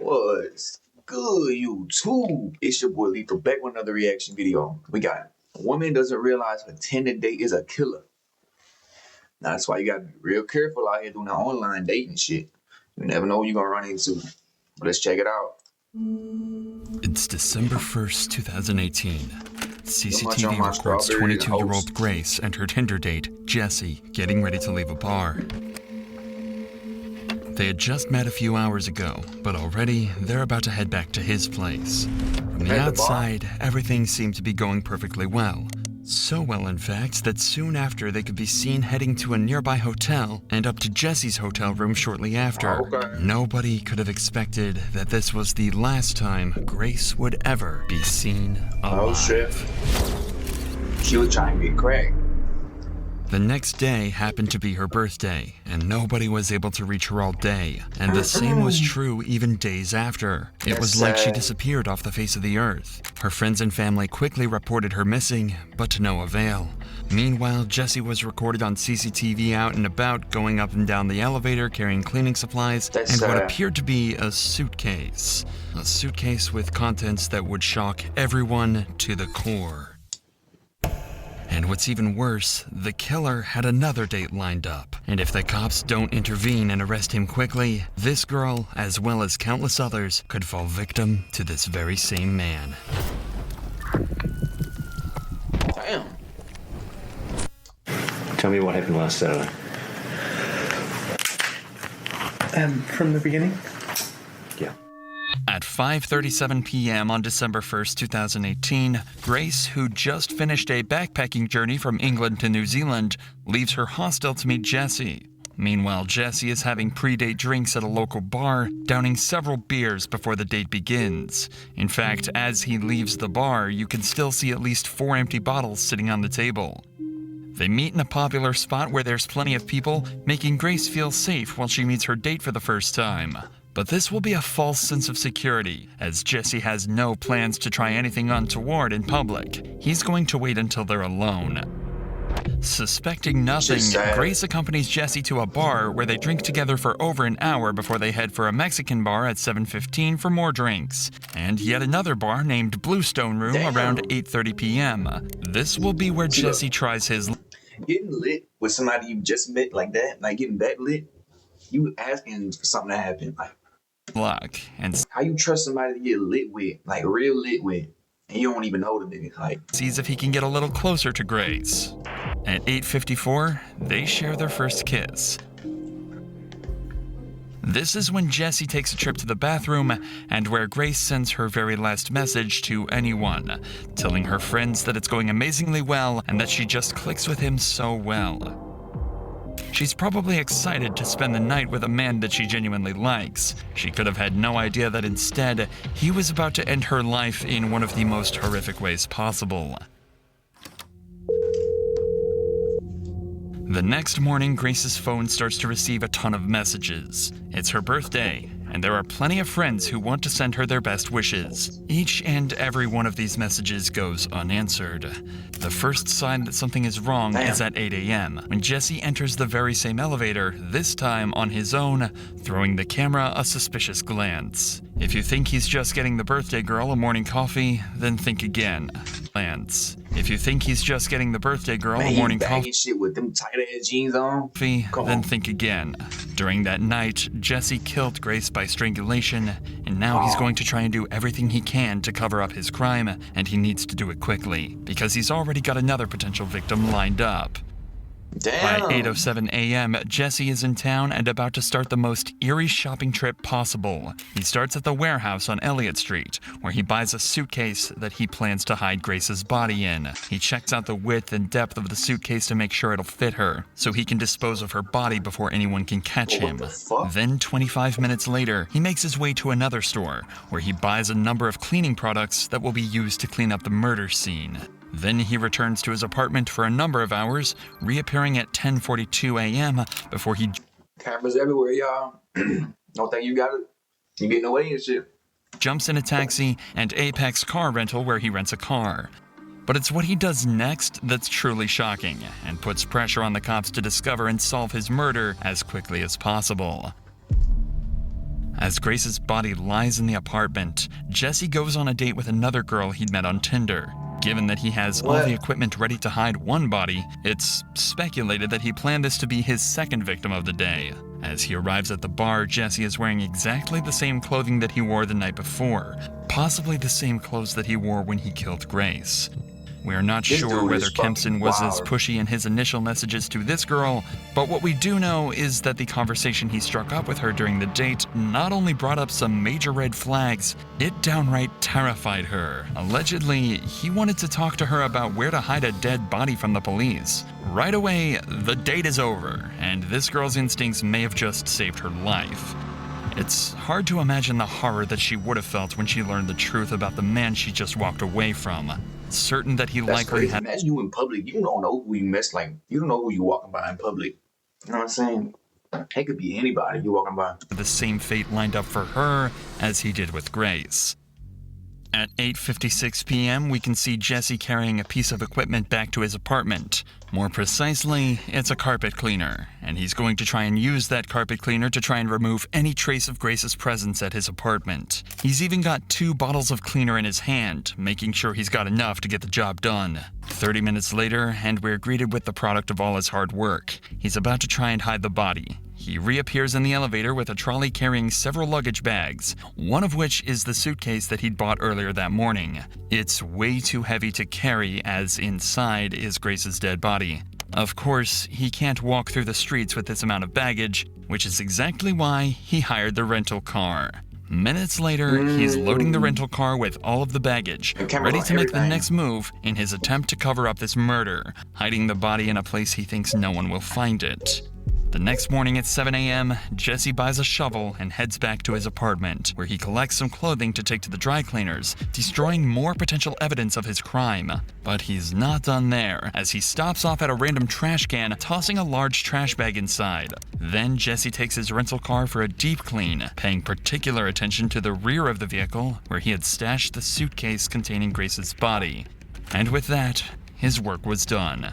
What's good, YouTube? It's your boy Lethal back with another reaction video. We got a woman doesn't realize her Tinder date is a killer. Now that's why you gotta be real careful out here doing that online dating shit. You never know what you're gonna run into. But let's check it out. It's December 1st, 2018. CCTV records strawberry 22-year-old Grace and her Tinder date, Jesse, getting ready to leave a bar. They had just met a few hours ago, but already they're about to head back to his place. From the outside, everything seemed to be going perfectly well. So well, in fact, that soon after they could be seen heading to a nearby hotel and up to Jesse's hotel room shortly after. Nobody could have expected that this was the last time Grace would ever be seen alive. Oh shit. She was trying to get cracked. The next day happened to be her birthday, and nobody was able to reach her all day. And the same was true even days after. It was like she disappeared off the face of the earth. Her friends and family quickly reported her missing, but to no avail. Meanwhile, Jesse was recorded on CCTV out and about, going up and down the elevator, carrying cleaning supplies, and what appeared to be a suitcase. A suitcase with contents that would shock everyone to the core. And what's even worse, the killer had another date lined up. And if the cops don't intervene and arrest him quickly, this girl, as well as countless others, could fall victim to this very same man. Damn. Tell me what happened last Saturday. From the beginning? Yeah. At 5:37 p.m. on December 1st, 2018, Grace, who just finished a backpacking journey from England to New Zealand, leaves her hostel to meet Jesse. Meanwhile, Jesse is having pre-date drinks at a local bar, downing several beers before the date begins. In fact, as he leaves the bar, you can still see at least 4 empty bottles sitting on the table. They meet in a popular spot where there's plenty of people, making Grace feel safe while she meets her date for the first time. But this will be a false sense of security, as Jesse has no plans to try anything untoward in public. He's going to wait until they're alone. Suspecting nothing, Grace accompanies Jesse to a bar where they drink together for over an hour before they head for a Mexican bar at 7:15 for more drinks, and yet another bar named Bluestone Room around 8:30 p.m. This will be where Jesse tries his Getting lit with somebody you just met like that, like getting that lit, you asking for something to happen. Like, luck, and how you trust somebody to get lit with, like real lit with, and you don't even know the nigga, like. Sees if he can get a little closer to Grace. At 8:54, they share their first kiss. This is when Jesse takes a trip to the bathroom and where Grace sends her very last message to anyone, telling her friends that it's going amazingly well and that she just clicks with him so well. She's probably excited to spend the night with a man that she genuinely likes. She could have had no idea that instead, he was about to end her life in one of the most horrific ways possible. The next morning, Grace's phone starts to receive a ton of messages. It's her birthday, and there are plenty of friends who want to send her their best wishes. Each and every one of these messages goes unanswered. The first sign that something is wrong is at 8 a.m., when Jesse enters the very same elevator, this time on his own, throwing the camera a suspicious glance. If you think he's just getting the birthday girl a morning coffee, then think again. If you think he's just getting the birthday girl a morning coffee, shit with them tight ass jeans on, then think again. During that night, Jesse killed Grace by strangulation, and now he's going to try and do everything he can to cover up his crime, and he needs to do it quickly, because he's already got another potential victim lined up. Damn. By 8:07 a.m., Jesse is in town and about to start the most eerie shopping trip possible. He starts at the warehouse on Elliott Street, where he buys a suitcase that he plans to hide Grace's body in. He checks out the width and depth of the suitcase to make sure it'll fit her, so he can dispose of her body before anyone can catch him. Then, 25 minutes later, he makes his way to another store, where he buys a number of cleaning products that will be used to clean up the murder scene. Then he returns to his apartment for a number of hours, reappearing at 10:42 a.m. before he... Cameras everywhere, y'all. Don't think you got it. You getting away and shit. Jumps in a taxi and Apex car rental where he rents a car. But it's what he does next that's truly shocking and puts pressure on the cops to discover and solve his murder as quickly as possible. As Grace's body lies in the apartment, Jesse goes on a date with another girl he'd met on Tinder. Given that he has all the equipment ready to hide one body, it's speculated that he planned this to be his second victim of the day. As he arrives at the bar, Jesse is wearing exactly the same clothing that he wore the night before, possibly the same clothes that he wore when he killed Grace. We are not sure whether Kempson was as pushy in his initial messages to this girl, but what we do know is that the conversation he struck up with her during the date not only brought up some major red flags, it downright terrified her. Allegedly, he wanted to talk to her about where to hide a dead body from the police. Right away, the date is over, and this girl's instincts may have just saved her life. It's hard to imagine the horror that she would have felt when she learned the truth about the man she just walked away from. Certain that he likely had. Imagine you in public, you don't know who you mess, like, you don't know who you walking by in public. You know what I'm saying? It could be anybody you walking by. The same fate lined up for her as he did with Grace. At 8:56 p.m., we can see Jesse carrying a piece of equipment back to his apartment. More precisely, it's a carpet cleaner, and he's going to try and use that carpet cleaner to try and remove any trace of Grace's presence at his apartment. He's even got 2 bottles of cleaner in his hand, making sure he's got enough to get the job done. 30 minutes later, and we're greeted with the product of all his hard work. He's about to try and hide the body. He reappears in the elevator with a trolley carrying several luggage bags, one of which is the suitcase that he'd bought earlier that morning. It's way too heavy to carry, as inside is Grace's dead body. Of course, he can't walk through the streets with this amount of baggage, which is exactly why he hired the rental car. Minutes later, he's loading the rental car with all of the baggage, ready to make the next move in his attempt to cover up this murder, hiding the body in a place he thinks no one will find it. The next morning at 7 a.m., Jesse buys a shovel and heads back to his apartment, where he collects some clothing to take to the dry cleaners, destroying more potential evidence of his crime. But he's not done there, as he stops off at a random trash can, tossing a large trash bag inside. Then Jesse takes his rental car for a deep clean, paying particular attention to the rear of the vehicle, where he had stashed the suitcase containing Grace's body. And with that, his work was done.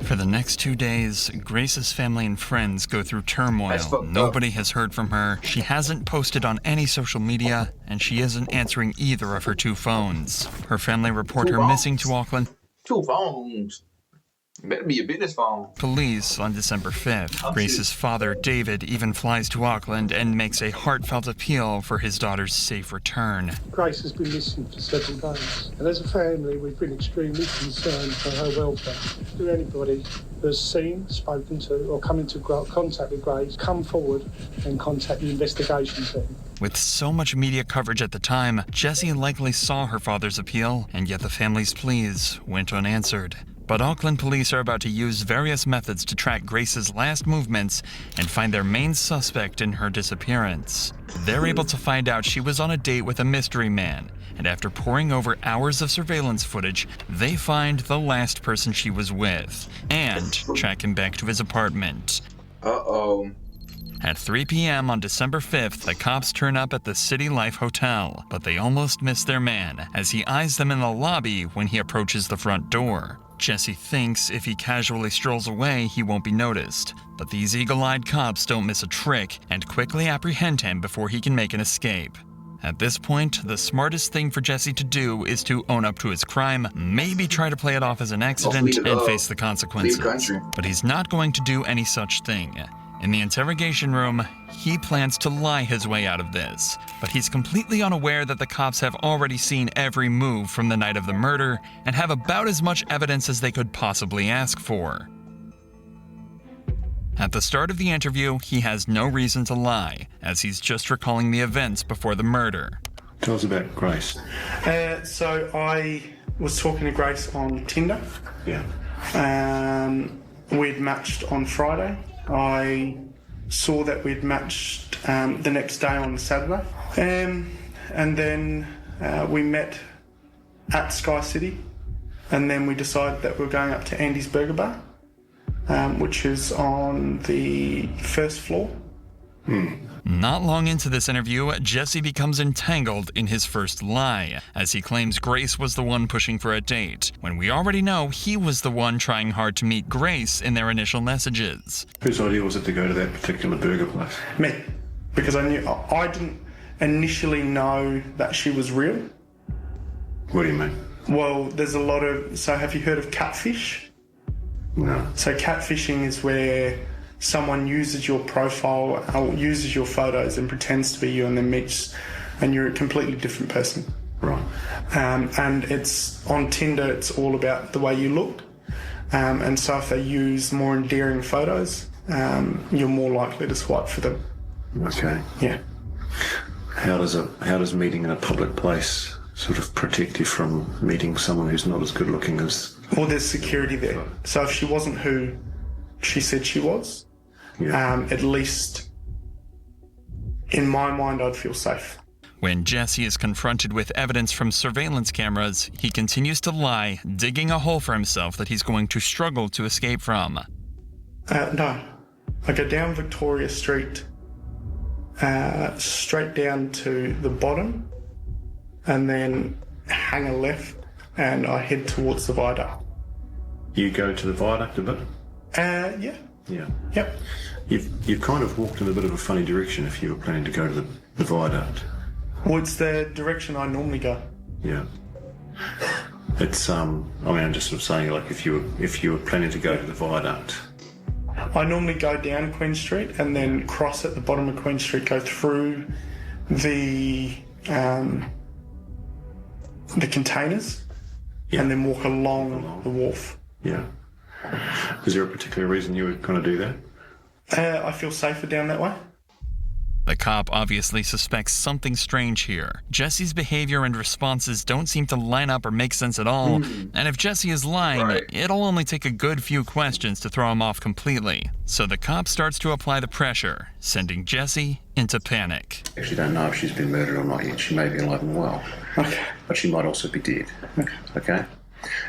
For the next 2 days, Grace's family and friends go through turmoil. Nobody has heard from her, she hasn't posted on any social media, and she isn't answering either of her 2 phones. Her family report her missing to Auckland 2 phones. Better be a business phone. Police on December 5th. Grace's father, David, even flies to Auckland and makes a heartfelt appeal for his daughter's safe return. Grace has been missing for several days, and as a family, we've been extremely concerned for her welfare. Do anybody who's seen, spoken to, or come into contact with Grace, come forward and contact the investigation team. With so much media coverage at the time, Jesse likely saw her father's appeal, and yet the family's pleas went unanswered. But Auckland police are about to use various methods to track Grace's last movements and find their main suspect in her disappearance. They're able to find out she was on a date with a mystery man, and after poring over hours of surveillance footage, they find the last person she was with and track him back to his apartment. Uh-oh. At 3 p.m. on December 5th, the cops turn up at the City Life Hotel, but they almost miss their man as he eyes them in the lobby when he approaches the front door. Jesse thinks if he casually strolls away, he won't be noticed. But these eagle-eyed cops don't miss a trick and quickly apprehend him before he can make an escape. At this point, the smartest thing for Jesse to do is to own up to his crime, maybe try to play it off as an accident and face the consequences. But he's not going to do any such thing. In the interrogation room, he plans to lie his way out of this, but he's completely unaware that the cops have already seen every move from the night of the murder and have about as much evidence as they could possibly ask for. At the start of the interview, he has no reason to lie, as he's just recalling the events before the murder. Tell us about Grace. So I was talking to Grace on Tinder. Yeah. We'd matched on Friday. I saw that we'd matched the next day on Saturday. And then we met at Sky City. And then we decided that we were going up to Andy's Burger Bar, which is on the first floor. Not long into this interview, Jesse becomes entangled in his first lie, as he claims Grace was the one pushing for a date, when we already know he was the one trying hard to meet Grace in their initial messages. Whose idea was it to go to that particular burger place? Me. Because I knew I didn't initially know that she was real. What do you mean? Well, there's a lot of... So have you heard of catfish? No. So catfishing is where someone uses your profile or uses your photos and pretends to be you and then meets and you're a completely different person. Right. And it's on Tinder, it's all about the way you look. And so if they use more endearing photos, you're more likely to swipe for them. Okay. Yeah. How does meeting in a public place sort of protect you from meeting someone who's not as good looking as... Well, there's security there. So if she wasn't who she said she was, at least in my mind, I'd feel safe. When Jesse is confronted with evidence from surveillance cameras, he continues to lie, digging a hole for himself that he's going to struggle to escape from. No. I go down Victoria Street, straight down to the bottom, and then hang a left, and I head towards the viaduct. You go to the viaduct a bit? Yeah. Yeah. Yep. You've kind of walked in a bit of a funny direction if you were planning to go to the viaduct. Well, it's the direction I normally go. Yeah. It's I'm just sort of saying, like, if you were planning to go to the viaduct. I normally go down Queen Street and then cross at the bottom of Queen Street, go through the containers, and then walk along the wharf. Yeah. Is there a particular reason you were going to do that? I feel safer down that way. The cop obviously suspects something strange here. Jesse's behavior and responses don't seem to line up or make sense at all, and if Jesse is lying, it'll only take a good few questions to throw him off completely. So the cop starts to apply the pressure, sending Jesse into panic. I actually don't know if she's been murdered or not yet. She may be alive and well. Okay. But she might also be dead. Okay?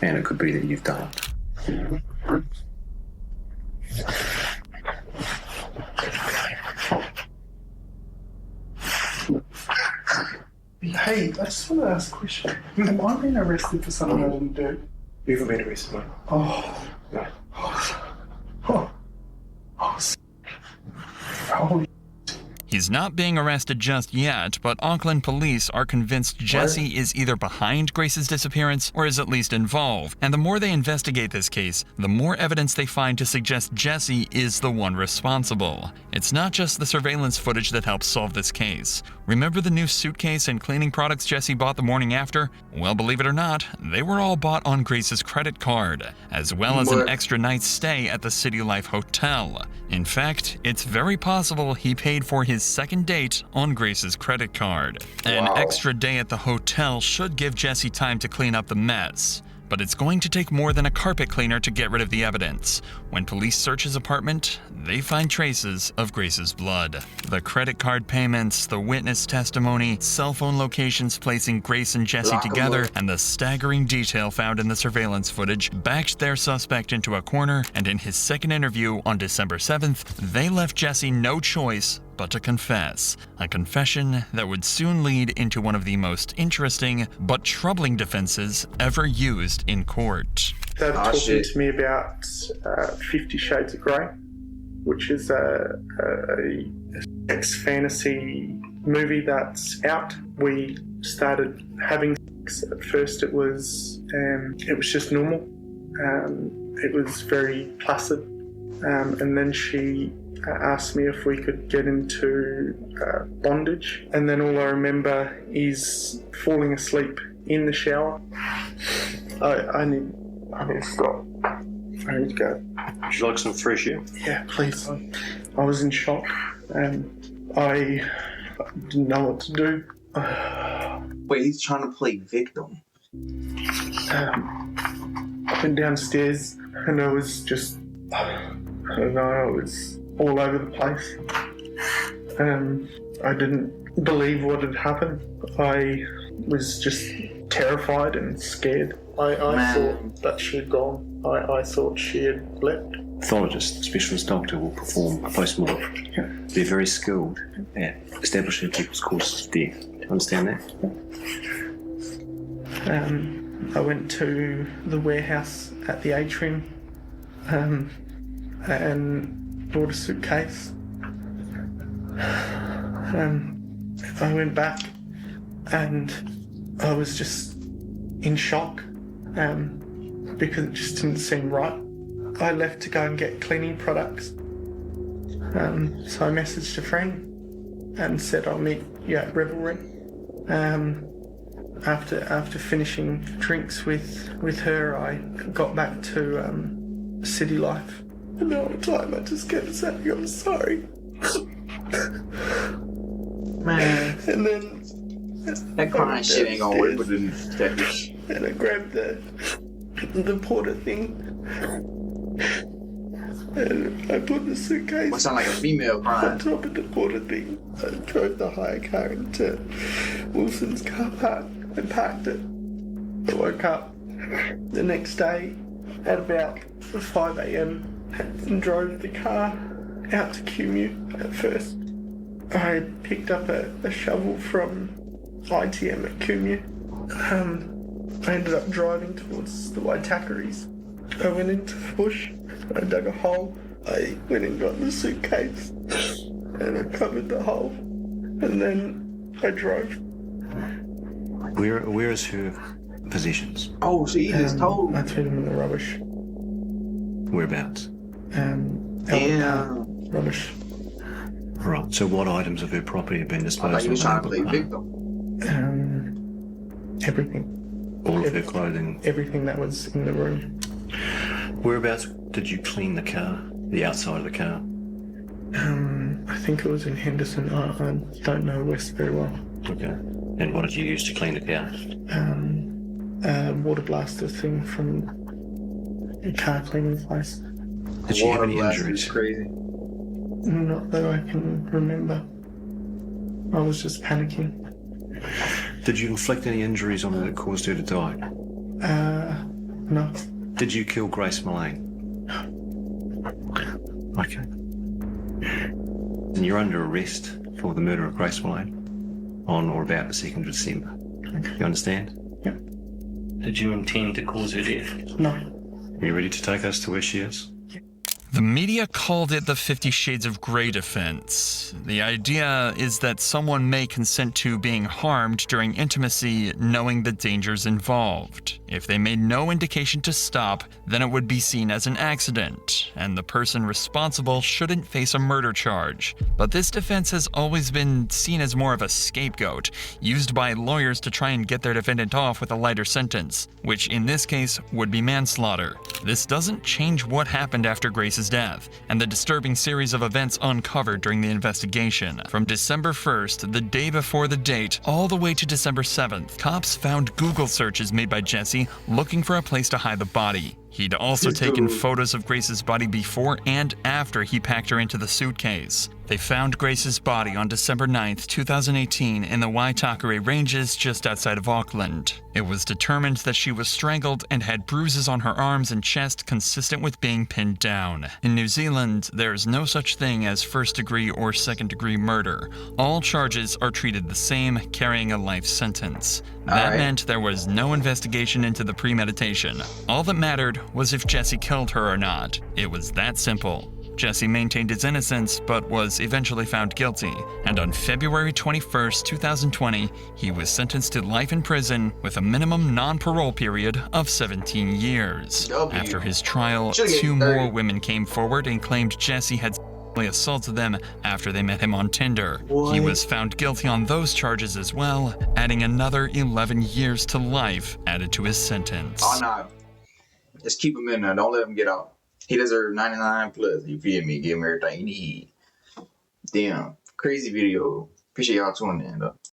And it could be that you've done it. Hey, I just want to ask a question. Am I being arrested for something I didn't do? You haven't been arrested, mate. Oh. No. Holy. He's not being arrested just yet, but Auckland police are convinced Jesse is either behind Grace's disappearance or is at least involved. And the more they investigate this case, the more evidence they find to suggest Jesse is the one responsible. It's not just the surveillance footage that helps solve this case. Remember the new suitcase and cleaning products Jesse bought the morning after? Well, believe it or not, they were all bought on Grace's credit card, as well as an extra night's stay at the City Life Hotel. In fact, it's very possible he paid for his second date on Grace's credit card. An extra day at the hotel should give Jesse time to clean up the mess. But it's going to take more than a carpet cleaner to get rid of the evidence. When police search his apartment, they find traces of Grace's blood. The credit card payments, the witness testimony, cell phone locations placing Grace and Jesse together, and the staggering detail found in the surveillance footage backed their suspect into a corner, and in his second interview on December 7th, they left Jesse no choice but to confess. A confession that would soon lead into one of the most interesting but troubling defenses ever used in court. They're talking to me about 50 Shades of Grey, which is a sex fantasy movie that's out. We started having sex. At first it was just normal. It was very placid. And then she asked me if we could get into bondage. And then all I remember is falling asleep in the shower. I need to stop. I need to go. Would you like some fresh air? Yeah, please. I was in shock and I didn't know what to do. Wait, he's trying to play victim. I went downstairs and I was just, I don't know, I was all over the place. I didn't believe what had happened. I was just terrified and scared. I thought that she had gone. I thought she had left. Pathologist, the specialist doctor, will perform a post-mortem. Yeah. They're very skilled at establishing people's causes of death. Do you understand that? I went to the warehouse at the atrium and bought a suitcase. I went back and I was just in shock because it just didn't seem right. I left to go and get cleaning products. So I messaged a friend and said I'll meet you at Revelry. After finishing drinks with her, I got back to city life. And the whole time I just kept saying, I'm sorry. Man, And then that crying shit ain't gonna work with the detectives. and I grabbed the porter thing and I put the suitcase What sound like a female on crying? top of the porter thing. I drove the hire car into Wilson's car park and parked it. I woke up the next day at about 5 a.m. and drove the car out to Cumu at first. I picked up a shovel from ITM at Cumu. I ended up driving towards the Waitakaries. I went into the bush, I dug a hole, I went and got the suitcase and I covered the hole and then I drove. Where is her possessions? Oh, so you just told I me. threw them in the rubbish. Whereabouts? Damn. Rubbish. Right, so what items of her property have been I disposed thought you of? was trying to play victim. Everything. All of her clothing. Everything that was in the room. Whereabouts did you clean the car? The outside of the car? I think it was in Henderson. I don't know West very well. Okay. And what did you use to clean the car? A water blaster thing from a car cleaning place. Did she have Water any blast is injuries? crazy. Not that I can remember. I was just panicking. Did you inflict any injuries on her that caused her to die? No. Did you kill Grace Mullane? Okay. And you're under arrest for the murder of Grace Mullane on or about the 2nd of December. Okay. You understand? Yep. Did you intend to cause her death? No. Are you ready to take us to where she is? The media called it the 50 Shades of Grey defense. The idea is that someone may consent to being harmed during intimacy knowing the dangers involved. If they made no indication to stop, then it would be seen as an accident, and the person responsible shouldn't face a murder charge. But this defense has always been seen as more of a scapegoat, used by lawyers to try and get their defendant off with a lighter sentence, which in this case would be manslaughter. This doesn't change what happened after Grace's death, and the disturbing series of events uncovered during the investigation. From December 1st, the day before the date, all the way to December 7th, cops found Google searches made by Jesse looking for a place to hide the body. He'd also taken photos of Grace's body before and after he packed her into the suitcase. They found Grace's body on December 9th, 2018 in the Waitakere Ranges just outside of Auckland. It was determined that she was strangled and had bruises on her arms and chest consistent with being pinned down. In New Zealand, there's no such thing as first-degree or second-degree murder. All charges are treated the same, carrying a life sentence. That meant there was no investigation into the premeditation. All that mattered was if Jesse killed her or not. It was that simple. Jesse maintained his innocence, but was eventually found guilty, and on February 21st, 2020, he was sentenced to life in prison with a minimum non-parole period of 17 years. After his trial, 2 more women came forward and claimed Jesse had sexually assaulted them after they met him on Tinder. He was found guilty on those charges as well, adding another 11 years to life added to his sentence. Oh, no. Just keep him in there. Don't let him get out. He deserves 99 plus. You feel me? Give him everything he need. Damn. Crazy video. Appreciate y'all tuning in, though.